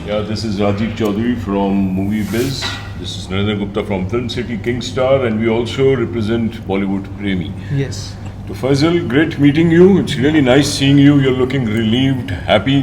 Yeah, this is Rajiv Chaudhary from Movie Biz. This is Narendra Gupta from Film City Kingstar, and we also represent Bollywood Premi. Yes. So Faisal, great meeting you. It's really nice seeing you. You're looking relieved, happy.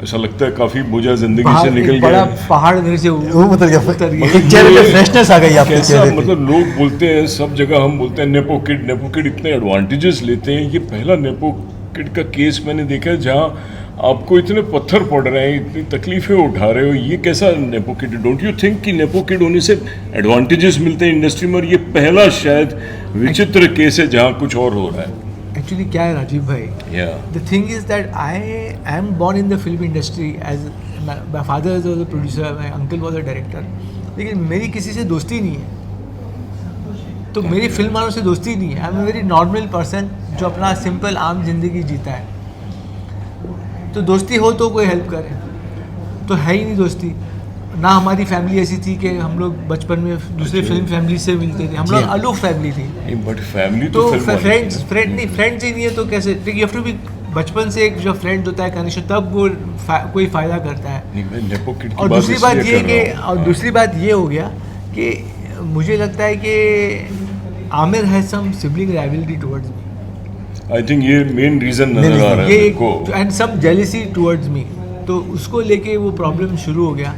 ऐसा लगता है काफी बोझा जिंदगी से निकल गया। बड़ा पहाड़ मेरे से वो उतर गया, एक चेहरे पे फ्रेशनेस आ गई आपके कैसा चेहरे पे। मतलब लोग बोलते हैं सब जगह, हम बोलते हैं नेपो किड इतने एडवांटेजेस लेते हैं। ये पहला नेपो किड का केस मैंने देखा है जहाँ आपको इतने पत्थर पड़ रहे हैं, इतनी तकलीफें उठा रहे हो। ये कैसा nepo kid? Don't you think कि नेपो किड होने से एडवांटेजेस मिलते हैं इंडस्ट्री में? और ये पहला शायद विचित्र केस है जहाँ कुछ और हो रहा है। एक्चुअली क्या है राजीव भाई, the thing is that I am born in the film industry as my father was a producer, my uncle was a director, लेकिन मेरी किसी से दोस्ती नहीं है। तो मेरी फिल्म वालों से दोस्ती नहीं है। I am a very normal person जो अपना सिंपल आम जिंदगी जीता है। तो दोस्ती हो तो कोई हेल्प करे, तो है ही नहीं दोस्ती। ना हमारी फैमिली ऐसी थी कि हम लोग बचपन में दूसरे फिल्म फैमिली से मिलते थे। हम लोग अलूफ फैमिली थी। बट फैमिली तो फ्रेंड्स ही नहीं है तो कैसे? यू हैव टू बी बचपन से एक जो फ्रेंड होता है कनेक्शन, तब वो कोई फायदा करता है। और दूसरी बात ये हो गया कि मुझे लगता है कि Aamir has some sibling rivalry towards me. I think ये मेन रीजन नजर आ रहा है को, and some jealousy towards me. तो उसको लेके वो प्रॉब्लम शुरू हो गया।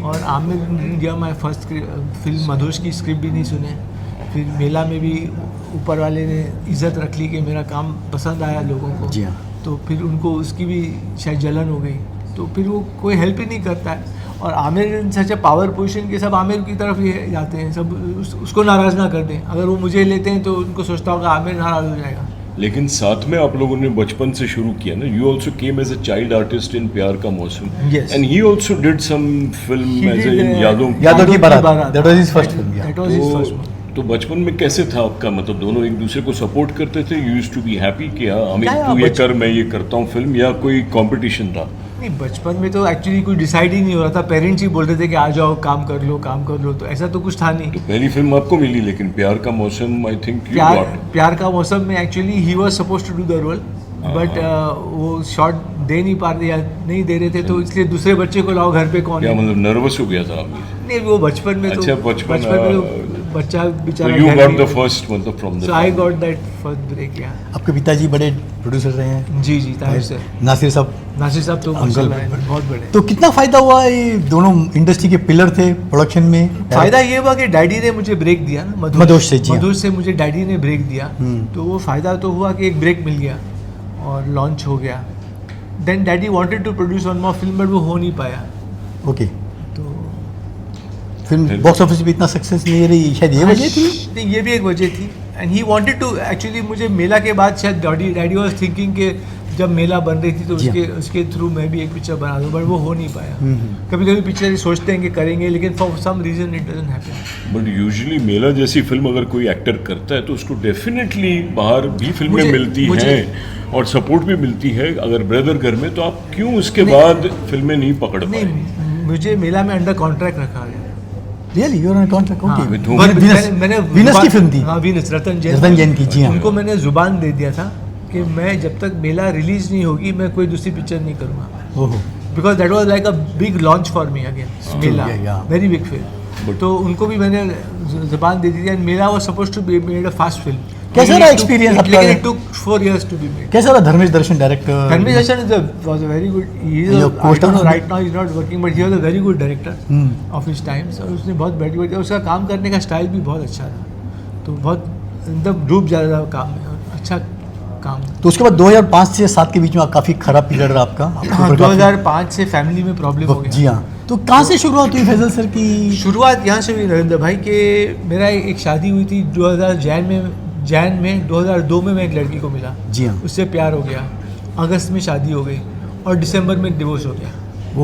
और आमिर दिया माई फर्स्ट फिल्म मधुश की स्क्रिप्ट भी नहीं सुने। फिर मेला में भी ऊपर वाले ने इज्जत रख ली कि मेरा काम पसंद आया लोगों को। जी हाँ। तो फिर उनको उसकी भी शायद जलन हो गई, तो फिर वो कोई हेल्प ही नहीं करता है। और आमिर सच ए पावर पोजीशन के सब आमिर की तरफ ही जाते हैं, सब उसको नाराज़ ना कर दें। अगर वो मुझे लेते हैं तो उनको सोचता होगा आमिर नाराज़ हो जाएगा। लेकिन साथ में आप लोगों ने बचपन से शुरू किया ना। You also came as a child artist in Pyar Ka Mausam, and he also did some film as in Yaadon Ki Baaraat. That was his first film. तो बचपन में कैसे था आपका? मतलब दोनों एक दूसरे को सपोर्ट करते थे? You used to be happy कि अमित तू ये कर, मैं ये करता हूँ फिल्म, या कोई कंपटीशन था? नहीं, बचपन में तो एक्चुअली कुछ डिसाइड ही नहीं हो रहा था। पेरेंट्स ही बोलते थे कि आ जाओ काम कर लो, तो ऐसा तो कुछ था नहीं। तो पहली फिल्म आपको मिली, लेकिन प्यार का मौसम आई थिंक प्यार का मौसम में actually he was supposed to do the role, but वो शॉट दे नहीं पा रहे या नहीं दे रहे थे, तो इसलिए दूसरे बच्चे को लाओ घर पे। कौन क्या मतलब नर्वस हो गया था आप? नहीं, वो बचपन में। अच्छा, बचपन में बच्चा बेचारा। यू गॉट द फर्स्ट, मतलब from the, so I got that first break. या आपके पिताजी बड़े प्रोड्यूसर रहे हैं? जी ताहिर सर। नासिर साहब तो अंकल बहुत बड़े। तो कितना फायदा हुआ? ये दोनों इंडस्ट्री के पिलर थे प्रोडक्शन में। फायदा ये हुआ कि डैडी ने मुझे ब्रेक दिया ना, मधुश से मुझे डैडी ने ब्रेक दिया। तो वो फायदा तो हुआ कि एक ब्रेक मिल गया और लॉन्च हो गया। Then daddy wanted to produce one more film, but वो हो नहीं पाया। ओके। तो फिल्म बॉक्स ऑफिस पे इतना सक्सेस नहीं रही, शायद ये वजह थी? नहीं, ये भी एक वजह थी। And he wanted to actually, मुझे मेला के बाद शायद डैडी वाज थिंकिंग कि जब मेला बन रही थी तो उसके थ्रू मैं भी एक पिक्चर बना दूं, बट वो हो नहीं पाया। कभी कभी पिक्चर सोचते हैं कि करेंगे, लेकिन for some reason it doesn't happen. But usually Mela जैसी फिल्म अगर कोई एक्टर करता है तो उसको डेफिनेटली बाहर भी फिल्में मिलती हैं और सपोर्ट भी मिलती है। अगर ब्रदर घर में, तो आप क्यों उसके बाद फिल्में नहीं पकड़ पाए? नहीं, मुझे मेला में अंडर कॉन्ट्रैक्ट रखा गया। Really you are on contract? Okay. मैंने वीनस की फिल्म थी। हाँ, वीनस, रतन जैन की। जी हाँ। उनको मैंने जुबान दे दिया था कि मैं जब तक मेला रिलीज नहीं होगी मैं कोई दूसरी पिक्चर नहीं करूँगा। Because that was like a big launch for me again, Mela, very big film. तो उनको भी मैंने जुबान दे दी थी। And Mela was supposed to be made a fast film. कैसा रहा एक्सपीरियंस आपका? It took 4 years to be made. कैसा रहा? Dharmesh Darshan director. Dharmesh Darshan was a very good. Right now he's not working, but he was a very good director of his times. और उसने बहुत बेटी उसका काम करने का स्टाइल भी बहुत अच्छा था। तो बहुत एकदम डूब जा रहा काम में, और अच्छा काम। तो उसके बाद 2005 से 7 के बीच में काफ़ी खराब पीरियड रहा आपका। 2005 से फैमिली में प्रॉब्लम हो गया। जी हाँ। तो कहाँ से शुरुआत हुई फैजल सर की? शुरुआत यहाँ से हुई नरेंद्र भाई के, मेरा एक शादी हुई थी 2000 जैन में 2002 में मैं एक लड़की को मिला। जी हाँ। उससे प्यार हो गया, अगस्त में शादी हो गई और दिसंबर में डिवोर्स हो गया।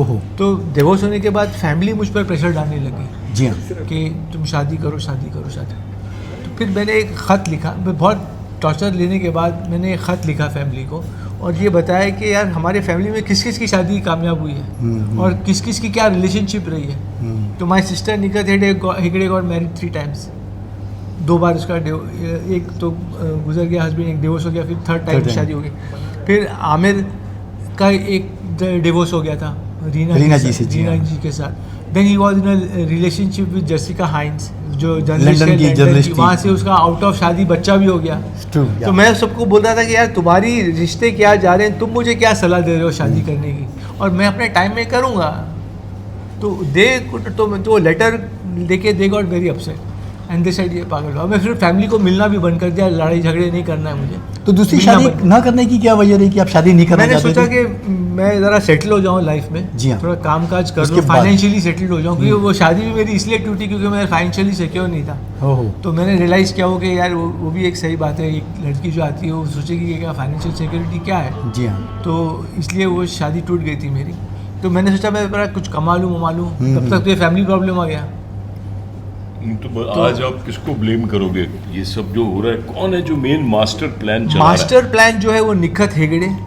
ओहो। तो डिवोर्स होने के बाद फैमिली मुझ पर प्रेशर डालने लगी। जी हाँ। कि तुम शादी करो। तो फिर मैंने एक ख़त लिखा। मैं बहुत टॉर्चर लेने के बाद मैंने एक ख़त लिखा फैमिली को, और ये बताया कि यार हमारे फैमिली में किस किस की शादी कामयाब हुई है और किस किस की क्या रिलेशनशिप रही है। तो my sister Nikhat Hegde got married 3 times। 2 बार उसका एक तो गुजर गया हस्बैंड, एक डिवोर्स हो गया, फिर 3rd टाइम शादी हो गई। फिर आमिर का एक डिवोर्स हो गया था, रीना जी से, जी रीना हाँ। जी के साथ। Then he was in a relationship with Jessica Hines जो लंदन की जर्नलिस्ट थी। वहाँ से उसका आउट ऑफ शादी बच्चा भी हो गया। True, तो yeah. मैं सबको बोल रहा था कि यार तुम्हारी रिश्ते क्या जा रहे हैं, तुम मुझे क्या सलाह दे रहे हो शादी करने की, और मैं अपने टाइम में करूँगा। तो लेटर लेके they got very upset and they said ये पागल हो। मैं फिर फैमिली को मिलना भी बंद कर दिया, लड़ाई झगड़े नहीं करना है मुझे। तो दूसरी मिलना शादी बंद। ना करने की क्या वजह रही कि आप शादी नहीं करना मैंने चाहते सोचा थे? कि मैं ज़रा सेटल हो जाऊँ लाइफ में, जी हाँ। थोड़ा काम काज कर उसके लूँ, बाद। फाइनेंशियली सेटल्ड हो जाऊँ, क्योंकि वो शादी भी मेरी इसलिए टूटी क्योंकि मैं फाइनेंशियली सिक्योर नहीं था। ओहो। तो मैंने रियलाइज़ किया हो कि यार वो भी एक सही बात है, एक लड़की जो आती है वो सोचेगी कि क्या फाइनेंशियल सिक्योरिटी क्या है, जी हाँ। तो इसलिए वो शादी टूट गई थी मेरी। तो मैंने सोचा मैं बड़ा कुछ कमा लूँ वमा लूँ, तब तक तो ये फैमिली प्रॉब्लम आ गया। तो आज आप किसको ब्लेम करोगे ये सब जो हो रहा है? कौन है जो मेन मास्टर प्लान चला मास्टर प्लान जो है वो निखत हेगड़े रहा है?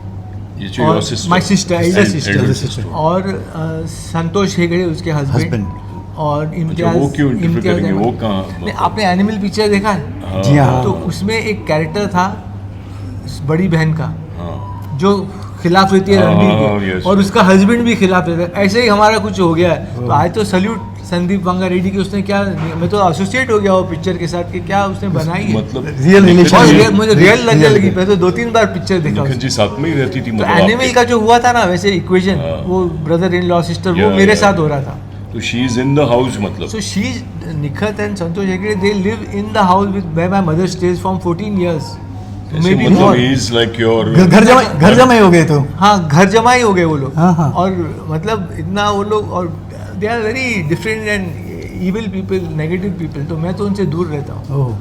ये जो और your sister, my sister, Elder elder sister, sister। और संतोष हेगड़े उसके हस्बैंड, Husband। और अच्छा, इम्तियाज। वो क्यों इंटरफेयर इम्तियाज करेंगे? अहमद। वो कहाँ? नहीं, आपने एनिमल पिक्चर देखा है? हाँ, जी हाँ। तो उसमें एक कैरेक्टर था बड़ी बहन का हाँ। जो खिलाफ रहती है हाँ, रणबीर yes, के, और उसका हस्बैंड भी खिलाफ रहता है। ऐसे ही हमारा कुछ हो गया है। तो आज तो सल्यूट संदीप वांगा रेड्डी की, उसने क्या, मैं तो एसोसिएट हो गया वो पिक्चर के साथ कि क्या उसने बनाई है। मतलब Real relation। और ये- मुझे रियल लगने real लगी, है। मैं तो 2-3 बार पिक्चर देखा निखिल उसकी। जी साथ में ही रहती थी तो मतलब एनिमल आपके? का जो हुआ था ना वैसे इक्वेशन, हाँ। वो ब्रदर इन लॉ सिस्टर, वो Yeah, मेरे yeah. साथ हो रहा था। तो she is in the house मतलब? So she, Nikhat and Santosh Hegde, they live in the house with where my mother stays from 14 years. Maybe मतलब more. he is like your घर जमाई हो गए तो। हाँ, घर जमाई हो गए वो लोग। हाँ, हाँ। और मतलब इतना वो लोग, और they are very different and evil people, negative people, तो मैं तो उनसे दूर रहता हूँ। ओह।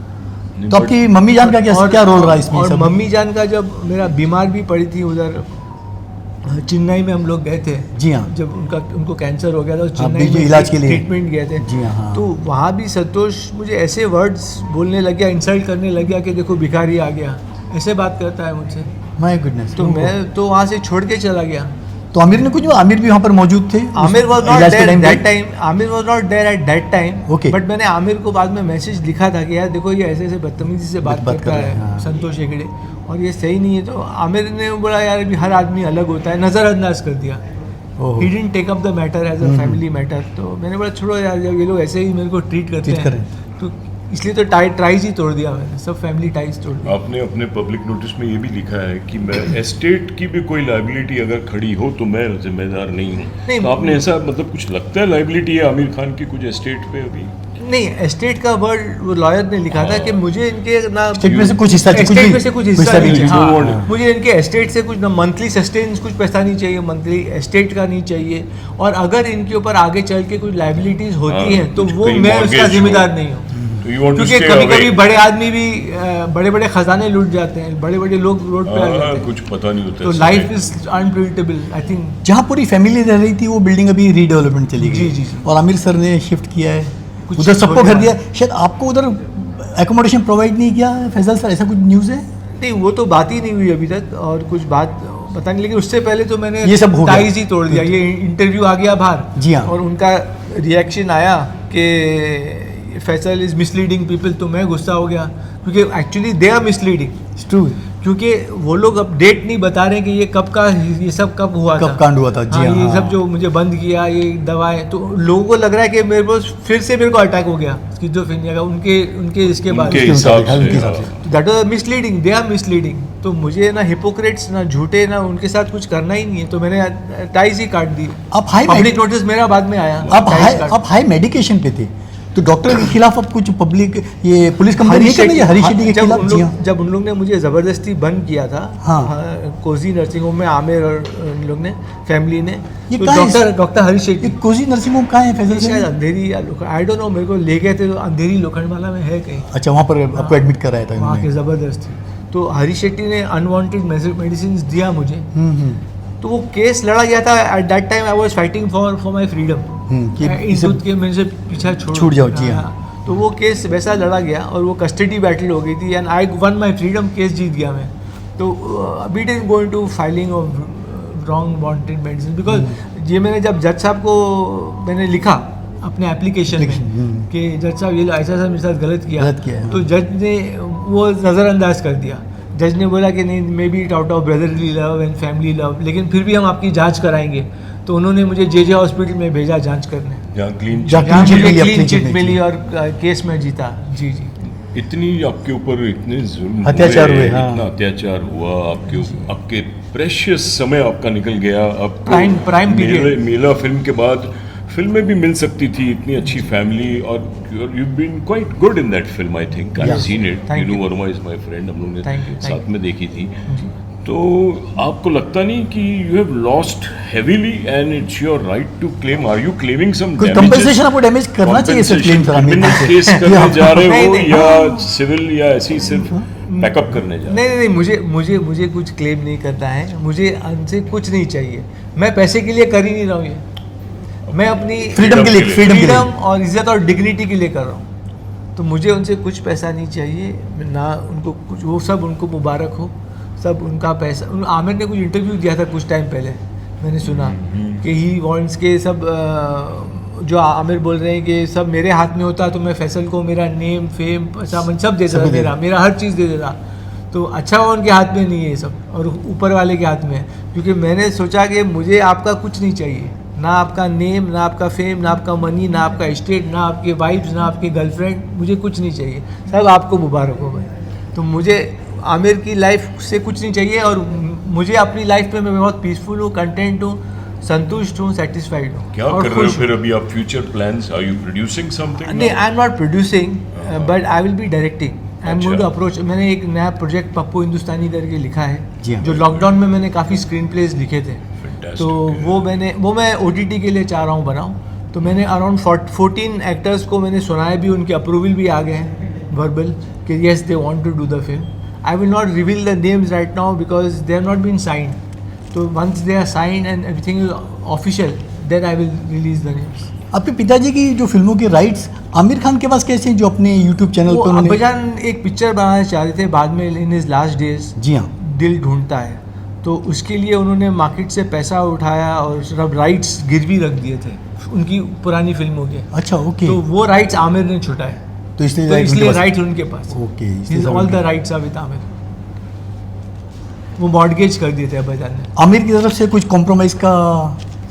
नहीं, तो आपकी मम्मी जान का क्या रोल रहा इसमें? और सब? मम्मी जान का जब मेरा बीमार भी पड़ी थी उधर चेन्नई में, हम लोग गए थे। जी हाँ। जब उनको कैंसर हो गया था, हाँ, चेन्नई बीच में में इलाज के लिए। ट्रीटमेंट गए थे। जी हाँ। तो वहाँ भी संतोष मुझे ऐसे वर्ड्स बोलने लग गया, इंसल्ट करने लग गया कि देखो भिखारी आ गया, ऐसे बात करता है मुझसे। My goodness. तो मैं तो वहाँ से छोड़ के चला गया। तो आमिर ने कुछ, आमिर भी वहाँ पर मौजूद थे? आमिर वॉज नॉट इलाज के देयर टाइम दैट पे? Time, Aamir was not there at that time. Okay. But मैंने आमिर को बाद में मैसेज लिखा था कि यार देखो ये ऐसे ऐसे बदतमीजी से बात बात करता कर रहे हैं, है हाँ। संतोष हेगड़े, और ये सही नहीं है। तो आमिर ने बोला यार अभी हर आदमी अलग होता है, नज़रअंदाज कर दिया। ओहो। He didn't take up the matter as a family matter. तो मैंने बोला छोड़ो यार, जब ये लोग ऐसे ही मेरे को ट्रीट करते Treat हैं, तो इसलिए तो टाइज ही तोड़ दिया मैंने, सब फैमिली टाइज तोड़ दिया। आपने अपने पब्लिक नोटिस में ये भी लिखा है कि मैं एस्टेट की भी कोई लाइबिलिटी अगर खड़ी हो तो मैं जिम्मेदार नहीं हूँ। नहीं, तो आपने ऐसा मतलब कुछ लगता है लाइबिलिटी है आमिर खान की कुछ एस्टेट पे अभी? नहीं, एस्टेट का वर्ड वो लॉयर ने लिखा था कि मुझे इनके ना एस्टेट में से कुछ हिस्सा चाहिए, एस्टेट में से कुछ हिस्सा नहीं चाहिए। हाँ, हाँ, हाँ। मुझे इनके एस्टेट से कुछ ना मंथली सस्टेंस कुछ पैसा नहीं चाहिए, मंथली एस्टेट का नहीं चाहिए, और अगर इनके ऊपर आगे चल के कुछ लाइबिलिटीज होती हाँ, हैं तो कुछ वो कहीं मैं mortgage उसका हो। जिम्मेदार नहीं हूँ। तो you want to क्योंकि stay कभी away? कभी बड़े आदमी भी बड़े बड़े खजाने लूट जाते हैं, बड़े बड़े लोग रोड पे आ जाते हैं, कुछ पता नहीं होता तो है। Life is unpredictable. I think जहाँ पूरी फैमिली रह रही थी वो बिल्डिंग अभी रीडेवलपमेंट चली गई। जी, जी, जी। और आमिर सर ने शिफ्ट किया है, कुछ उधर सबको छोड़ घर दिया। दिया। शायद आपको उधर एकोमोडेशन प्रोवाइड नहीं किया फैजल सर, ऐसा कुछ न्यूज़ है? नहीं, वो तो बात ही नहीं हुई अभी तक, और कुछ बात पता नहीं, लेकिन उससे पहले तो मैंने ये सब हो गया। टाइज ही तोड़ दिया। ये इंटरव्यू आ गया बाहर, जी हाँ। और उनका रिएक्शन आया कि फैसल इज मिसलीडिंग पीपल, तो मैं गुस्सा हो गया, क्योंकि actually they are misleading, It's true। क्योंकि वो लोग अब डेट नहीं बता रहे कि ये कब का, ये सब कब हुआ कब था, कांड हुआ था। जी हाँ, ये हाँ। सब जो मुझे बंद किया, ये दवाएं, तो लोगों को लग रहा है कि मेरे को फिर से मेरे को अटैक हो गया स्किज़ोफ्रेनिया का, उनके इसके बाद। उनके हिसाब से, उनके हिसाब से। हाँ। That was misleading, they are misleading. तो मुझे ना हिपोक्रेट्स, ना झूठे, ना उनके साथ कुछ करना ही नहीं है, तो मैंने टाइज ही काट दी। आप हाई पब्लिक नोटिस मेरा बाद में आया। आप हाई मेडिकेशन पे थे, तो डॉक्टर के खिलाफ अब कुछ पब्लिक ये पुलिस कंप्लेन नहीं करनी है हरीश शेट्टी के खिलाफ? जी हाँ। जब उन लोग ने मुझे ज़बरदस्ती बंद किया था, हाँ। कोजी नर्सिंग होम में, आमिर और उन लोग ने, फैमिली ने, ये तो कहाँ है? डॉक्टर हरीश ये शेट्टी, कोजी नर्सिंग होम कहाँ है फैजल शायद सर? अंधेरी या आई डोंट नो, मेरे को ले गए थे तो अंधेरी लोखंडवाला में है कहीं, अच्छा, वहाँ पर आपको एडमिट कराया था वहाँ के इन्होंने। ज़बरदस्ती। तो हरीश शेट्टी ने अनवांटेड मेडिसिन दिया मुझे, हम्म। तो वो केस लड़ा गया था। Eight that time I was fighting for my freedom, कि इन इसे- दूध के मेरे से पीछा छूट जाओ, जी हाँ। तो वो केस वैसा लड़ा गया, और वो कस्टडी बैटल हो गई थी, and I won my freedom, case जीत गया मैं। तो we didn't go into filing of wrong wanted medicine, because ये मैंने जब जज साहब को मैंने लिखा अपने एप्लीकेशन में कि जज साहब ये ऐसा ऐसा मेरे साथ गलत किया, गलत किया है, तो जज ने वो नज़रअंदाज कर दिया। जज ने बोला कि नहीं, may be it out of brotherly love and family love, लेकिन फिर भी हम आपकी जांच कराएंगे। तो उन्होंने मुझे जे हॉस्पिटल में भेजा जांच करने, जहाँ क्लीन जहाँ जहाँ clean मुझे sheet मिली, क्लीन clean चिट sheet मिली मिली। और केस में जीता। जी जी। इतनी आपके ऊपर इतने जुल्म अत्याचार हुए, हुए, हाँ। इतना अत्याचार हुआ आपके प्रेशियस समय आपका निकल गया। अब Prime period। मेला फिल्म के बाद फिल्में भी मिल सकती थी, इतनी अच्छी फैमिली, और you been quite good in that film. I think I have seen it. Thank Tinu you। Verma is my friend, हम लोगों Thank you, ने thank साथ में देखी थी। तो आपको लगता नहीं कि you have lost heavily and it's your right to claim? Are you claiming some कुछ कंपनसेशन आपको डैमेज करना चाहिए sir, claim sir Aamir Khan से। केस करने जा रहे नहीं, हो नहीं। या सिविल या ऐसी सिर्फ बैकअप करने जा रहे हो? नहीं, मुझे कुछ क्लेम नहीं करना है, मुझे उनसे कुछ नहीं चाहिए। मैं पैसे के लिए कर ही नहीं रहा हूँ ये, मैं अपनी फ्रीडम के लिए, फ्रीडम के लिए। फ्रीडम और इज्जत और डिग्निटी के लिए कर रहा हूँ। तो मुझे उनसे कुछ पैसा नहीं चाहिए, ना उनको कुछ, वो सब उनको मुबारक हो, सब उनका पैसा। आमिर ने कुछ इंटरव्यू दिया था कुछ टाइम पहले, मैंने सुना कि ही वांट्स के सब जो आमिर बोल रहे हैं कि सब मेरे हाथ में होता तो मैं फैसल को मेरा नेम फेम पैसा सब दे देता, मेरा हर चीज़ दे देता। तो अच्छा हुआ उनके हाथ में नहीं है ये सब, और ऊपर वाले के हाथ में है। क्योंकि मैंने सोचा कि मुझे आपका कुछ नहीं चाहिए, ना आपका नेम, ना आपका फेम, ना आपका मनी, ना आपका स्टेट, ना आपके वाइफ्स, ना आपके गर्लफ्रेंड, मुझे कुछ नहीं चाहिए, सब आपको मुबारक हो भाई। तो मुझे आमिर की लाइफ से कुछ नहीं चाहिए, और मुझे अपनी लाइफ में मैं बहुत पीसफुल हूँ, कंटेंट हूँ, संतुष्ट हूँ, सेटिस्फाइड हूँ। क्या कर रहे हो फिर अभी आप? Future plans, are you producing something? नहीं, I am not producing, but I will be directing. I am going to अच्छा। अप्रोच। मैंने एक नया प्रोजेक्ट पप्पू हिंदुस्तानी करके लिखा जी है, हाँ। जो लॉकडाउन में मैंने काफ़ी स्क्रीन प्लेज लिखे थे। Fantastic, तो yeah. वो मैं OTT के लिए चाह रहा हूँ बनाऊँ। तो मैंने अराउंड 14 एक्टर्स को मैंने सुनाया भी, उनके अप्रूवल भी आ गए हैं वर्बल कि yes they want to do the film. I will not reveal the names right now because they have not been signed. तो once they are signed and everything is official, then I will release the names. आपके पिताजी की जो फिल्मों के rights Aamir Khan के पास कैसे हैं, जो अपने यूट्यूब चैनल वो पर उन्होंने? अब्बाजान एक पिक्चर बनाना चाह रहे थे बाद में, इन हिज लास्ट डेज, जी हाँ। दिल ढूंढता है। तो उसके लिए उन्होंने मार्केट से पैसा उठाया और सब राइट्स गिरवी रख दिए थे उनकी पुरानी फिल्मों के। अच्छा, ओके। तो वो राइट्स आमिर ने छुटाए, तो इसलिए तो इसलिए उनके राइट्स उनके पास। ओके, इसलिए all the rights are with Aamir. वो मॉर्गेज कर दिए थे अब्बाजान ने। आमिर की तरफ से कुछ कॉम्प्रोमाइज का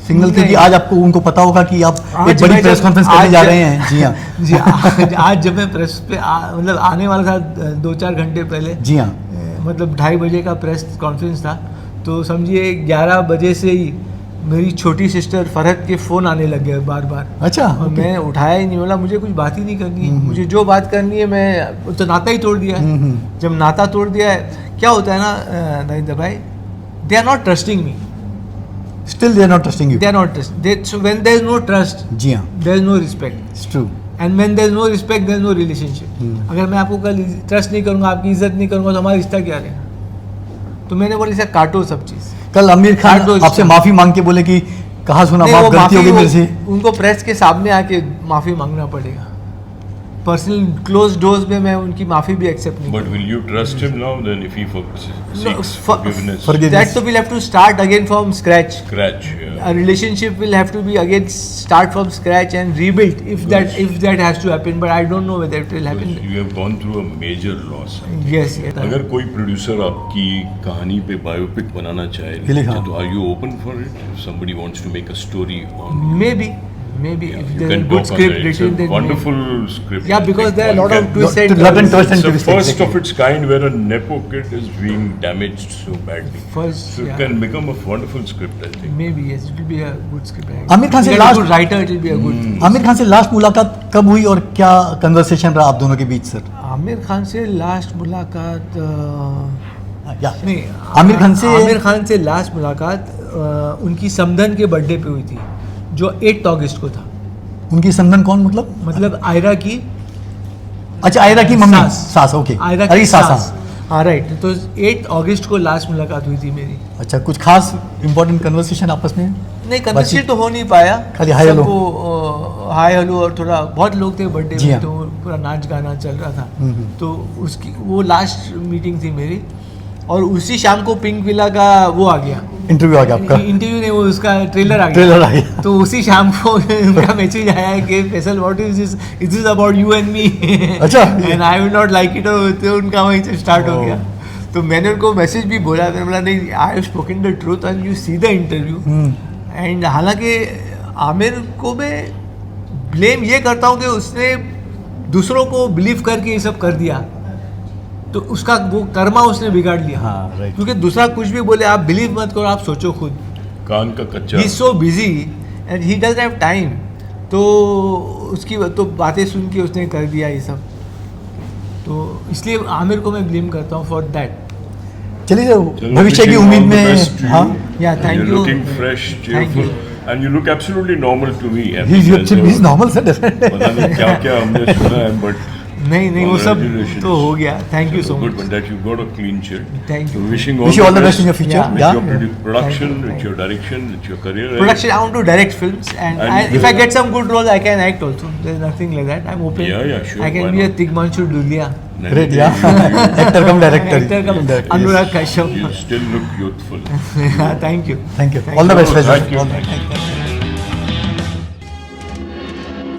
सिग्नल, क्योंकि नहीं। आज आपको उनको पता होगा कि आप एक आज बड़ी मैं प्रेस जब- कॉन्फ्रेंस करने आज जा जब- रहे हैं। जी हाँ। जी आज जब मैं प्रेस पे मतलब आने वाला था 2-4 घंटे पहले, जी हाँ। मतलब 2:30 बजे का प्रेस कॉन्फ्रेंस था, तो समझिए 11 बजे से ही मेरी छोटी सिस्टर फरहत के फ़ोन आने लग गए बार बार। अच्छा, और ओके। मैं उठाया ही नहीं, बोला मुझे कुछ बात ही नहीं करनी है, मुझे जो बात करनी है मैं तो नाता ही तोड़ दिया है। जब नाता तोड़ दिया है, क्या होता है ना Narendra bhai, they are not trusting me, still they are not trusting you. They are not trust. So when there is no trust, जी हाँ, there is no respect, it's true. And when there is no respect, there is no relationship. अगर मैं आपको कल trust नहीं करूंगा, आपकी इज्जत नहीं करूंगा, तो हमारा रिश्ता क्या रहेगा? तो मैंने बोला इसे काटो सब चीज़। कल आमिर खान काट दो आपसे इसको। माफी मांग के बोले कि कहा सुना नहीं, बाप वो गलती हो गई मेरे से। उनको प्रेस के सामने आके माफ़ी मांगना पड़ेगा। पर्सनल क्लोज डोर्स में मैं उनकी माफ़ी भी एक्सेप्ट नहीं But will you trust him now then if he seeks for- forgiveness? forgive- That so we'll have to start again from scratch. Scratch. Yeah. A relationship will have to be again start from scratch and rebuilt if that has to happen. But I don't know whether it will happen. Because you have gone through a major loss. Yes, yes. अगर कोई producer आपकी कहानी पे biopic बनाना चाहे, Really, हाँ। तो are you open for it? If somebody wants to make a story on Maybe if you there's a can good talk on script that. It's written, a then wonderful script. Yeah, because there are a lot of twists and Lot and turns. twists and It's the twists, first exactly. of its kind where a nepo kid is being damaged so badly. First, So it yeah. can become a wonderful script, I think. Maybe yes, it will be a good script. Aamir Khan से If you get a last- good writer, it will be a good. Aamir Khan से last मुलाकात कब हुई और क्या conversation रहा आप दोनों के बीच सर? आमिर खान से लास्ट मुलाकात या नहीं, आमिर खान से- आमिर खान से लास्ट मुलाकात उनकी समधन के बर्थडे पे हुई थी, जो 8 अगस्त को था। उनकी समधन कौन, मतलब आयरा की अच्छा आयरा की मम्मी सास। सास, ओके। आयरा अरे की सास, सास। हाँ राइट। तो 8 अगस्त को लास्ट मुलाकात हुई थी मेरी। अच्छा, कुछ खास इंपॉर्टेंट कन्वर्सेशन आपस में? नहीं, कन्वर्सेशन तो हो नहीं पाया, खाली हाय हेलो। सबको हाय हेलो, और थोड़ा बहुत लोग थे बर्थडे जी में, हाँ। तो पूरा नाच गाना चल रहा था। तो उसकी वो लास्ट मीटिंग थी मेरी, और उसी शाम को पिंक विला का वो आ गया, इंटरव्यू आ गया आपका? इंटरव्यू नहीं, वो उसका ट्रेलर आ गया। ट्रेलर आ गया। तो उसी शाम को उनका मैसेज आया है कि Faisal what is this, it is about you and me. अच्छा। And I will not like it, तो उनका वहीं से स्टार्ट हो Oh. गया। तो मैंने उनको मैसेज भी बोला, मैंने बोला नहीं, I have spoken the truth and you see the interview and हालांकि आमिर को मैं ब्लेम ये करता हूँ कि उसने दूसरों को बिलीव करके ये सब कर दिया, तो उसका वो कर्मा उसने बिगाड़ लिया। हाँ, right. क्योंकि दूसरा कुछ भी बोले आप बिलीव मत करो, आप सोचो खुद। कान का कच्चा। He is so busy and he doesn't have time, तो उसकी तो बातें सुन के उसने कर दिया ये सब, तो इसलिए आमिर को मैं ब्लेम करता हूँ फॉर दैट। चलिए चलो, भविष्य की wishing उम्मीद all the में best to you. हाँ Yeah, thank You're you. looking fresh, Thank cheerful, you. and you look absolutely normal to me. He is normal sir पता नहीं क्या क्या हमने सुना है, but नहीं वो सब congratulations. तो हो गया। Thank you so Good much. one that you got a clean sheet. Thank you. So wishing wish you all the best in your Yeah. Future with या your production, Thank you. with your direction, with your career. Production, I want to direct films, and And if I get some good roles, I can act also. There's nothing like that. I'm open. Yeah, sure, I why can be a not? Tigmanshu Dhulia, नहीं, great नहीं, या you- actor come director actor come Anurag Kashyap. You still look youthful. Thank you. Thank you all the best Thank you. All the